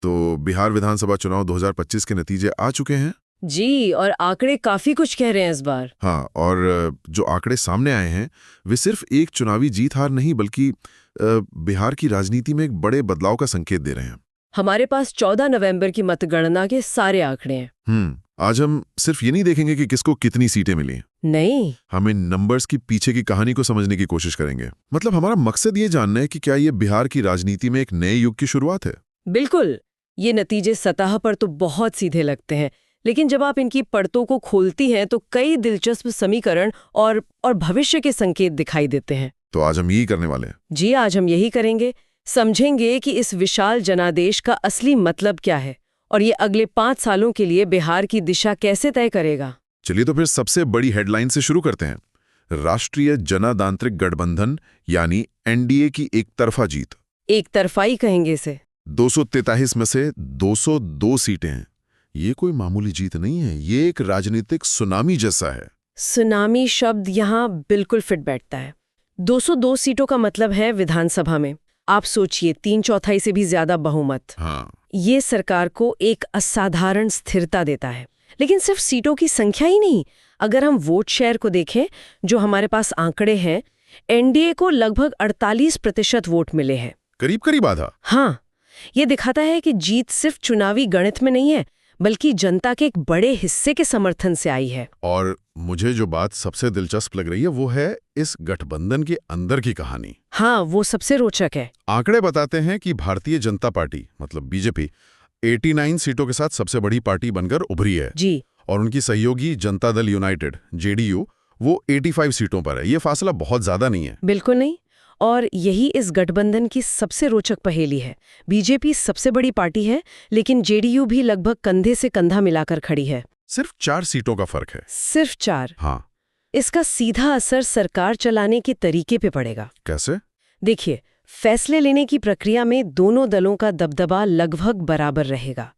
तो बिहार विधानसभा चुनाव 2025 के नतीजे आ चुके हैं। जी, और आंकड़े काफी कुछ कह रहे हैं इस बार। हाँ, और जो आंकड़े सामने आए हैं वे सिर्फ एक चुनावी जीत हार नहीं बल्कि बिहार की राजनीति में एक बड़े बदलाव का संकेत दे रहे हैं। हमारे पास 14 नवंबर की मतगणना के सारे आंकड़े हैं। आज हम सिर्फ ये नहीं देखेंगे कि किसको कितनी सीटें मिली, नहीं, हम इन नंबर्स की पीछे की कहानी को समझने की कोशिश करेंगे। मतलब हमारा मकसद ये जानना है कि क्या ये बिहार की राजनीति में एक नए युग की शुरुआत है। बिल्कुल। ये नतीजे सतह पर तो बहुत सीधे लगते हैं, लेकिन जब आप इनकी परतों को खोलती हैं तो कई दिलचस्प समीकरण और भविष्य के संकेत दिखाई देते हैं। तो आज हम यही करने वाले हैं। जी, आज हम यही करेंगे। समझेंगे कि इस विशाल जनादेश का असली मतलब क्या है और ये अगले 5 सालों के लिए बिहार की दिशा कैसे तय करेगा। चलिए तो फिर सबसे बड़ी हेडलाइन से शुरू करते हैं। राष्ट्रीय जनतांत्रिक गठबंधन यानी एनडीए की एक तरफा जीत। एक तरफाई कहेंगे इसे। 243 में से 202 सीटें हैं। ये कोई मामूली जीत नहीं है, ये एक राजनीतिक सुनामी जैसा है। सुनामी शब्द यहाँ बिल्कुल फिट बैठता है। 202 सीटों का मतलब है विधानसभा में आप सोचिए 3/4 से भी ज्यादा बहुमत। हाँ। ये सरकार को एक असाधारण स्थिरता देता है। लेकिन सिर्फ सीटों की संख्या ही नहीं, अगर हम वोट शेयर को देखें, जो हमारे पास आंकड़े हैं, एनडीए को लगभग 48% वोट मिले हैं। करीब करीब आधा। हाँ, ये दिखाता है कि जीत सिर्फ चुनावी गणित में नहीं है, बल्कि जनता के एक बड़े हिस्से के समर्थन से आई है। और मुझे जो बात सबसे दिलचस्प लग रही है वो है इस गठबंधन के अंदर की कहानी। हाँ, वो सबसे रोचक है। आंकड़े बताते हैं कि भारतीय जनता पार्टी मतलब बीजेपी 89 सीटों के साथ सबसे बड़ी पार्टी बनकर उभरी है जी। और उनकी सहयोगी जनता दल यूनाइटेड जेडीयू वो 85 सीटों पर है। ये फासला बहुत ज्यादा नहीं है। बिल्कुल नहीं। और यही इस गठबंधन की सबसे रोचक पहेली है। बीजेपी सबसे बड़ी पार्टी है, लेकिन जेडीयू भी लगभग कंधे से कंधा मिलाकर खड़ी है। सिर्फ 4 सीटों का फर्क है। सिर्फ 4। हाँ। इसका सीधा असर सरकार चलाने के तरीके पे पड़ेगा। कैसे? देखिए, फैसले लेने की प्रक्रिया में दोनों दलों का दबदबा लगभग बराबर रहेगा।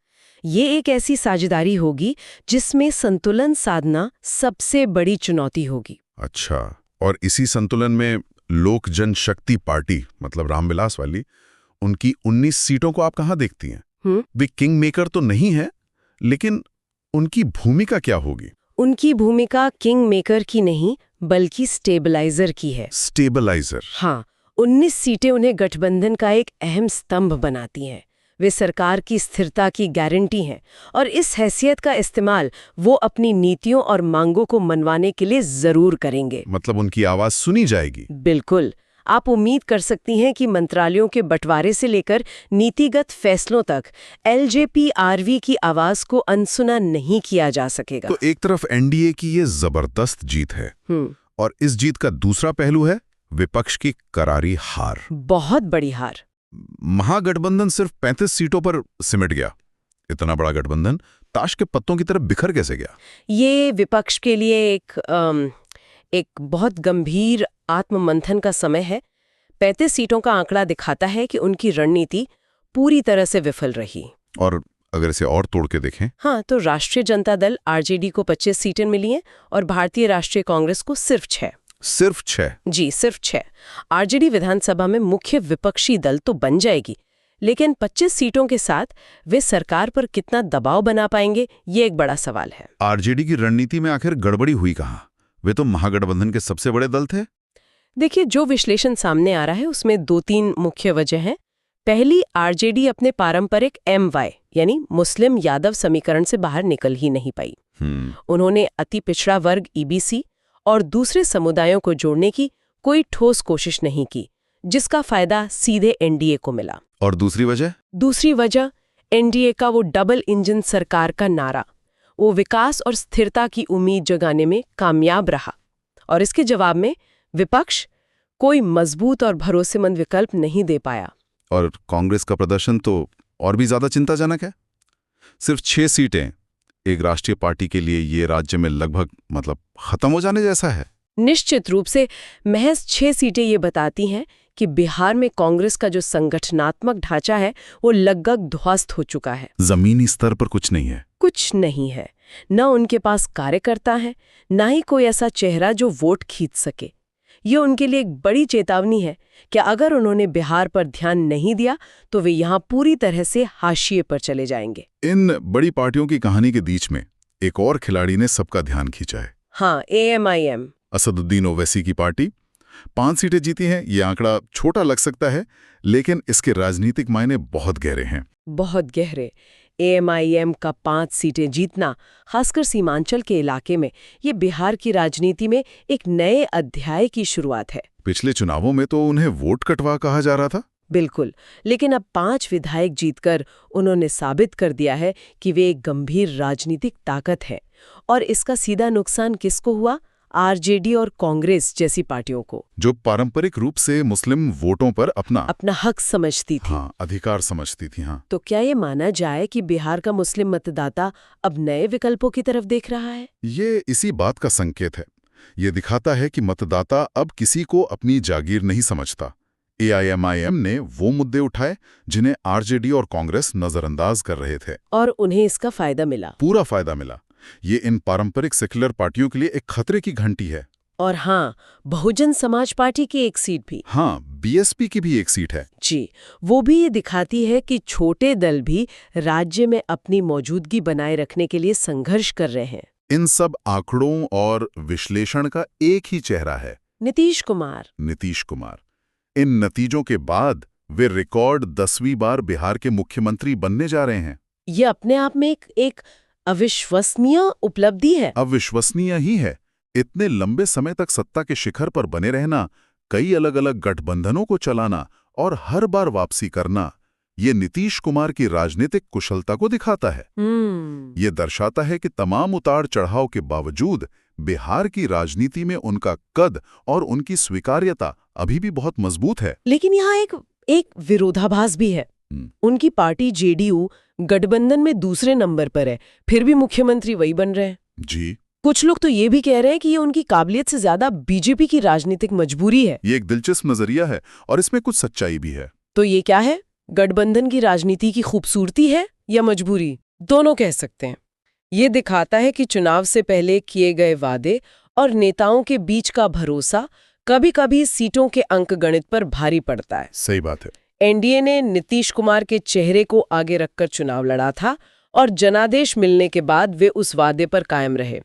ये एक ऐसी साझेदारी होगी जिसमें संतुलन साधना सबसे बड़ी चुनौती होगी। अच्छा, और इसी संतुलन में लोक जनशक्ति पार्टी मतलब रामविलास वाली, उनकी 19 सीटों को आप कहाँ देखती हैं? वे किंग मेकर तो नहीं है, लेकिन उनकी भूमिका क्या होगी? उनकी भूमिका किंग मेकर की नहीं, बल्कि स्टेबलाइजर की है। स्टेबलाइजर? हाँ, 19 सीटें उन्हें गठबंधन का एक अहम स्तंभ बनाती हैं। वे सरकार की स्थिरता की गारंटी हैं और इस हैसियत का इस्तेमाल वो अपनी नीतियों और मांगों को मनवाने के लिए जरूर करेंगे। मतलब उनकी आवाज सुनी जाएगी। बिल्कुल। आप उम्मीद कर सकती हैं कि मंत्रालयों के बंटवारे से लेकर नीतिगत फैसलों तक एलजेपी-आरवी की आवाज को अनसुना नहीं किया जा सकेगा। तो एक तरफ एनडीए की ये जबरदस्त जीत है और इस जीत का दूसरा पहलू है विपक्ष की करारी हार। बहुत बड़ी हार। महागठबंधन सिर्फ 35 सीटों पर सिमट गया। इतना बड़ा गठबंधन ताश के पत्तों की तरफ बिखर कैसे गया? ये विपक्ष के लिए एक बहुत गंभीर आत्ममंथन का समय है। 35 सीटों का आंकड़ा दिखाता है कि उनकी रणनीति पूरी तरह से विफल रही। और अगर इसे और तोड़ के देखें, हाँ, तो राष्ट्रीय जनता दल आरजेडी को 25 सीटें मिली हैं और भारतीय राष्ट्रीय कांग्रेस को सिर्फ 6। सिर्फ 6? जी, सिर्फ 6। आरजेडी विधानसभा में मुख्य विपक्षी दल तो बन जाएगी, लेकिन 25 सीटों के साथ वे सरकार पर कितना दबाव बना पाएंगे, ये एक बड़ा सवाल है। आरजेडी की रणनीति में आखिर गड़बड़ी हुई कहाँ? वे तो महागठबंधन के सबसे बड़े दल थे। देखिए, जो विश्लेषण सामने आ रहा है उसमें 2-3 मुख्य वजह हैं। पहली, आरजेडी अपने पारंपरिक MY यानी मुस्लिम यादव समीकरण से बाहर निकल ही नहीं पाई। उन्होंने अति पिछड़ा वर्ग EBC और दूसरे समुदायों को जोड़ने की कोई ठोस कोशिश नहीं की, जिसका फायदा सीधे एनडीए को मिला। और दूसरी वजह? दूसरी वजह एनडीए का वो डबल इंजन सरकार का नारा, वो विकास और स्थिरता की उम्मीद जगाने में कामयाब रहा और इसके जवाब में विपक्ष कोई मजबूत और भरोसेमंद विकल्प नहीं दे पाया। और कांग्रेस का प्रदर्शन तो और भी ज्यादा चिंताजनक है। सिर्फ 6 सीटें एक राष्ट्रीय पार्टी के लिए ये राज्य में लगभग मतलब खत्म हो जाने जैसा है। निश्चित रूप से महज 6 सीटें ये बताती हैं कि बिहार में कांग्रेस का जो संगठनात्मक ढांचा है वो लगभग ध्वस्त हो चुका है। जमीनी स्तर पर कुछ नहीं है। कुछ नहीं है। न उनके पास कार्यकर्ता है, न ही कोई ऐसा चेहरा जो वोट खींच सके। ये उनके लिए एक बड़ी चेतावनी है कि अगर उन्होंने बिहार पर ध्यान नहीं दिया तो वे यहाँ पूरी तरह से हाशिए पर चले जाएंगे। इन बड़ी पार्टियों की कहानी के बीच में एक और खिलाड़ी ने सबका ध्यान खींचा है। हाँ, AMIM। असदुद्दीन ओवैसी की पार्टी 5 सीटें जीती हैं। ये आंकड़ा छोटा लग सकता है, लेकिन इसके राजनीतिक मायने बहुत गहरे हैं। बहुत गहरे। AMIM का 5 सीटें जीतना, खासकर सीमांचल के इलाके में, ये बिहार की राजनीति में एक नए अध्याय की शुरुआत है। पिछले चुनावों में तो उन्हें वोट कटवा कहा जा रहा था। बिल्कुल, लेकिन अब 5 विधायक जीतकर उन्होंने साबित कर दिया है कि वे एक गंभीर राजनीतिक ताकत है। और इसका सीधा नुकसान किसको हुआ? RJD और कांग्रेस जैसी पार्टियों को, जो पारंपरिक रूप से मुस्लिम वोटों पर अपना हक समझती थी। हाँ, अधिकार समझती थी। हाँ, तो क्या ये माना जाए कि बिहार का मुस्लिम मतदाता अब नए विकल्पों की तरफ देख रहा है? ये इसी बात का संकेत है। ये दिखाता है कि मतदाता अब किसी को अपनी जागीर नहीं समझता। AIMIM ने वो मुद्दे उठाए जिन्हें RJD और कांग्रेस नजरअंदाज कर रहे थे, और उन्हें इसका फायदा मिला। पूरा फायदा मिला। ये इन पारंपरिक सेक्युलर पार्टियों के लिए एक खतरे की घंटी है। और हाँ, बहुजन समाज पार्टी की एक सीट भी। हाँ, BSP की भी एक सीट है। जी, वो भी ये दिखाती है कि छोटे दल भी राज्य में अपनी मौजूदगी बनाए रखने के लिए संघर्ष कर रहे हैं। इन सब आंकड़ों और विश्लेषण का एक ही चेहरा है, नीतीश कुमार। इन नतीजों के बाद वे रिकॉर्ड 10वीं बार बिहार के मुख्यमंत्री बनने जा रहे हैं। ये अपने आप में एक अविश्वसनीय उपलब्धि है। अविश्वसनीय ही है। इतने लंबे समय तक सत्ता के शिखर पर बने रहना, कई अलग अलग गठबंधनों को चलाना और हर बार वापसी करना, ये नीतीश कुमार की राजनीतिक कुशलता को दिखाता है। ये दर्शाता है कि तमाम उतार चढ़ाव के बावजूद बिहार की राजनीति में उनका कद और उनकी स्वीकार्यता अभी भी बहुत मजबूत है। लेकिन यहाँ एक विरोधाभास भी है। उनकी पार्टी JDU गठबंधन में दूसरे नंबर पर है, फिर भी मुख्यमंत्री वही बन रहे हैं। जी, कुछ लोग तो ये भी कह रहे हैं कि ये उनकी काबिलियत से ज्यादा बीजेपी की राजनीतिक मजबूरी है। ये एक दिलचस्प नजरिया है और इसमें कुछ सच्चाई भी है। तो ये क्या है? गठबंधन की राजनीति की खूबसूरती है या मजबूरी? दोनों कह सकते हैं। ये दिखाता है कि चुनाव से पहले किए गए वादे और नेताओं के बीच का भरोसा कभी कभी सीटों के अंकगणित पर भारी पड़ता है। सही बात है। NDA ने नीतीश कुमार के चेहरे को आगे रखकर चुनाव लड़ा था और जनादेश मिलने के बाद वे उस वादे पर कायम रहे।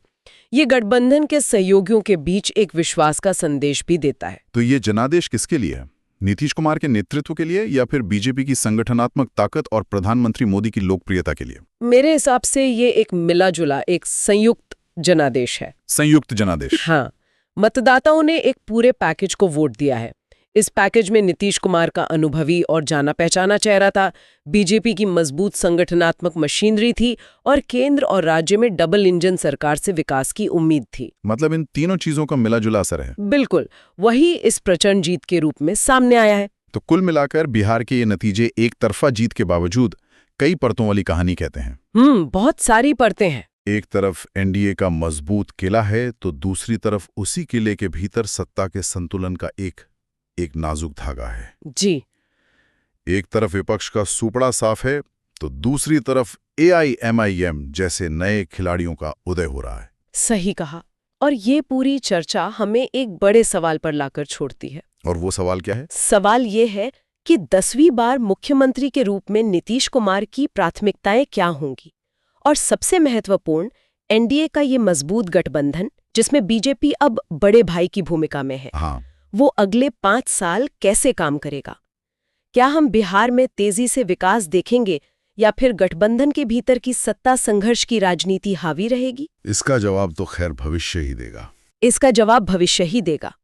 ये गठबंधन के सहयोगियों के बीच एक विश्वास का संदेश भी देता है। तो ये जनादेश किसके लिए है? नीतीश कुमार के नेतृत्व के लिए या फिर बीजेपी की संगठनात्मक ताकत और प्रधानमंत्री मोदी की लोकप्रियता के लिए? मेरे हिसाब से ये एक मिला जुला, एक संयुक्त जनादेश है। संयुक्त जनादेश। हाँ, मतदाताओं ने एक पूरे पैकेज को वोट दिया है। इस पैकेज में नीतीश कुमार का अनुभवी और जाना पहचाना चेहरा था, बीजेपी की मजबूत संगठनात्मक मशीनरी थी और केंद्र और राज्य में डबल इंजन सरकार से विकास की उम्मीद थी। मतलब इन तीनों चीजों का मिला-जुला असर है। बिल्कुल, वही इस प्रचंड जीत के रूप में सामने आया है। तो कुल मिलाकर बिहार के ये नतीजे एक तरफा जीत के बावजूद कई परतों वाली कहानी कहते हैं। बहुत सारी परतें हैं। एक तरफ NDA का मजबूत किला है, तो दूसरी तरफ उसी किले के भीतर सत्ता के संतुलन का एक नाजुक धागा है। जी, एक तरफ विपक्ष का सुपड़ा साफ है, तो दूसरी तरफ AIMIM जैसे नए खिलाड़ियों का उदय हो रहा है। सही कहा। और ये पूरी चर्चा हमें एक बड़े सवाल पर लाकर छोड़ती है। और वो सवाल क्या है? सवाल ये है कि 10वीं बार मुख्यमंत्री के रूप में नीतीश कुमार की प्राथमिकताएं क्या होंगी? और सबसे महत्वपूर्ण, NDA का ये मजबूत गठबंधन, जिसमें बीजेपी अब बड़े भाई की भूमिका में है, हाँ, वो अगले 5 साल कैसे काम करेगा? क्या हम बिहार में तेजी से विकास देखेंगे या फिर गठबंधन के भीतर की सत्ता संघर्ष की राजनीति हावी रहेगी? इसका जवाब तो खैर भविष्य ही देगा। इसका जवाब भविष्य ही देगा।